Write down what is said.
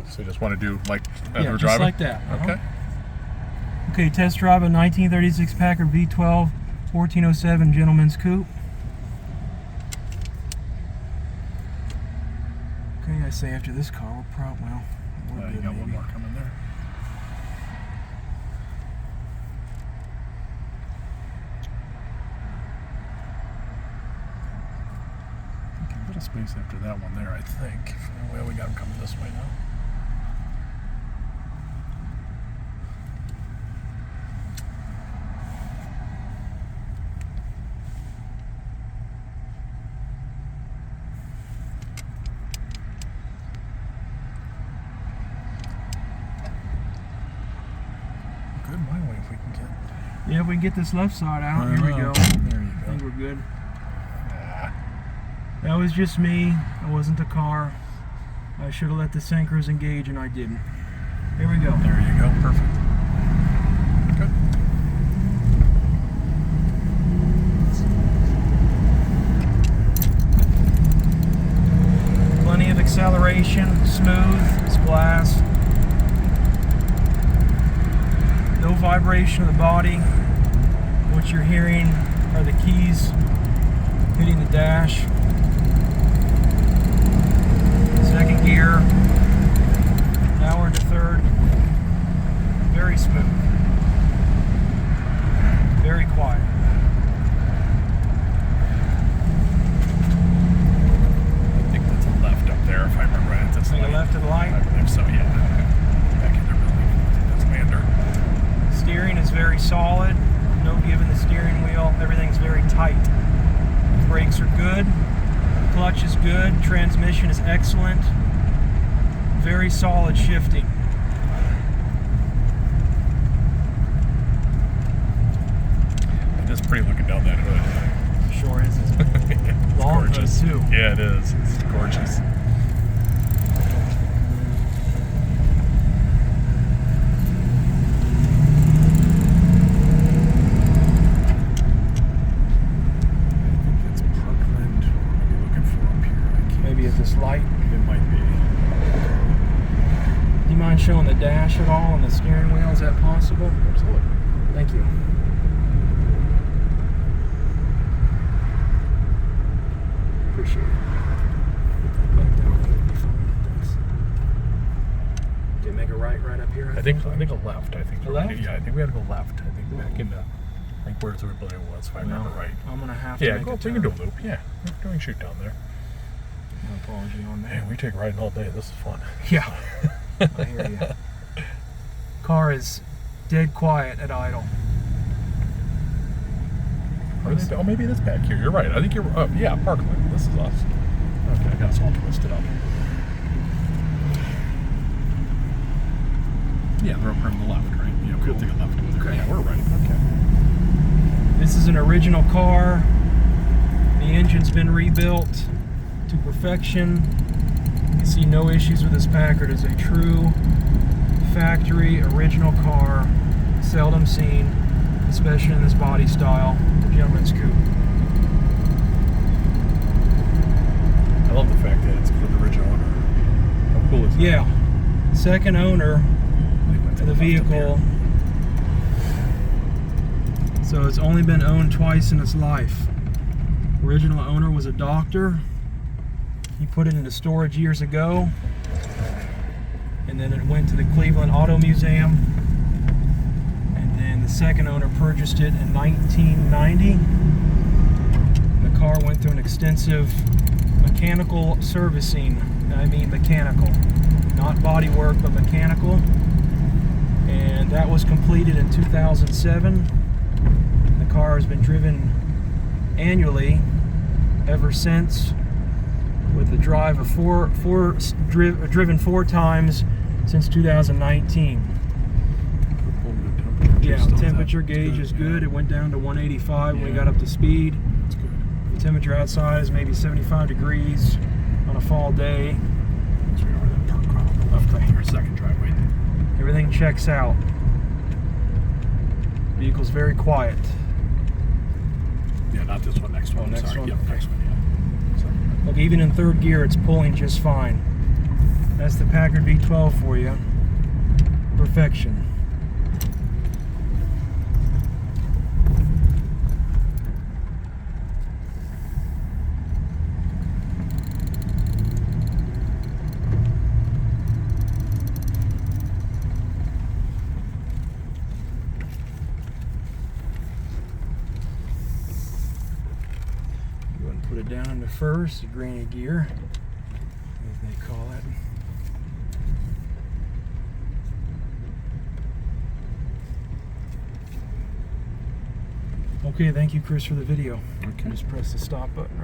So you just want to do like as Yeah, we're just driving? like that. Okay. Okay, test drive a 1936 Packard V12 1407 Gentleman's Coupe. Okay, I say after this car, we're probably, well, we're You good got maybe. one more coming there. A little space after that one there, I think. Well, we got him coming this way now. Good my way if we can get. Yeah, if we can get this left side out, here we go. There you I go. think we're good. Ah, That was just me. It wasn't the car. I should have let the sinkers engage, and I didn't. Here we go. there you go. Perfect. Good. Plenty of acceleration, smooth, it's glass. No vibration of the body. What you're hearing are the keys hitting the dash. Second gear. Now we're into third. Very smooth. Very quiet. I think that's a left up there if I remember right. That's To the left of the I light. believe so, yeah. Back in there, really. That's Lander. Steering is very solid. No give in the steering wheel. Everything's very tight. Brakes are good. Clutch is good. Transmission is excellent. Very solid shifting. It is pretty looking down that hood. Sure is. It's Long hood, gorgeous. too. Yeah, it is. It's gorgeous. Maybe at this light. It might be. Do you mind showing the dash at all and the steering wheel? Is that possible? Absolutely. Thank you. Appreciate it. Back down here would be fine. Thanks. Did it make a right up here? I think a left. I think A left? Yeah, I think we had to go left. I think back into. I think where the building was, if I remember right. I'm gonna have to Yeah, make go a up. We can do turn. a loop. Yeah, we can shoot down there. No apology on that. Man, we take riding all day. This is fun. Yeah, I hear you. Car is dead quiet at idle. Oh, maybe it is back here. You're right. I think you're. Oh, yeah, Parkland. This is us. Okay, I got us all twisted up. Yeah, they're up here on the left, right? Yeah, we'll take a left over there. Okay. Yeah, we're right. Okay. This is an original car. The engine's been rebuilt to perfection. You see no issues with this Packard. It's a true factory original car, seldom seen, especially in this body style, the Gentleman's Coupe. I love the fact that it's for the original owner. How cool is that? Yeah, second owner of the vehicle. So it's only been owned twice in its life. Original owner was a doctor. He put it into storage years ago, and then it went to the Cleveland Auto Museum, and then the second owner purchased it in 1990. The car went through an extensive mechanical servicing. I mean mechanical, not body work, but mechanical, and that was completed in 2007. The car has been driven annually ever since, with the drive of driven 4 times since 2019. Yeah, temperature gauge is good. It went down to 185 when we got up to speed. That's good. The temperature outside is maybe 75 degrees on a fall day. So we are that park car on the left of our second driveway. Everything checks out. Vehicle's very quiet. Yeah, not this one. Next one. next Sorry. one? Yep, Okay. next one. Yeah. So, Look, even in third gear, it's pulling just fine. That's the Packard V12 for you. Perfection. Go ahead and put it down into first, the granny gear, as they call it. Okay, thank you, Chris, for the video. Okay. Just press the stop button.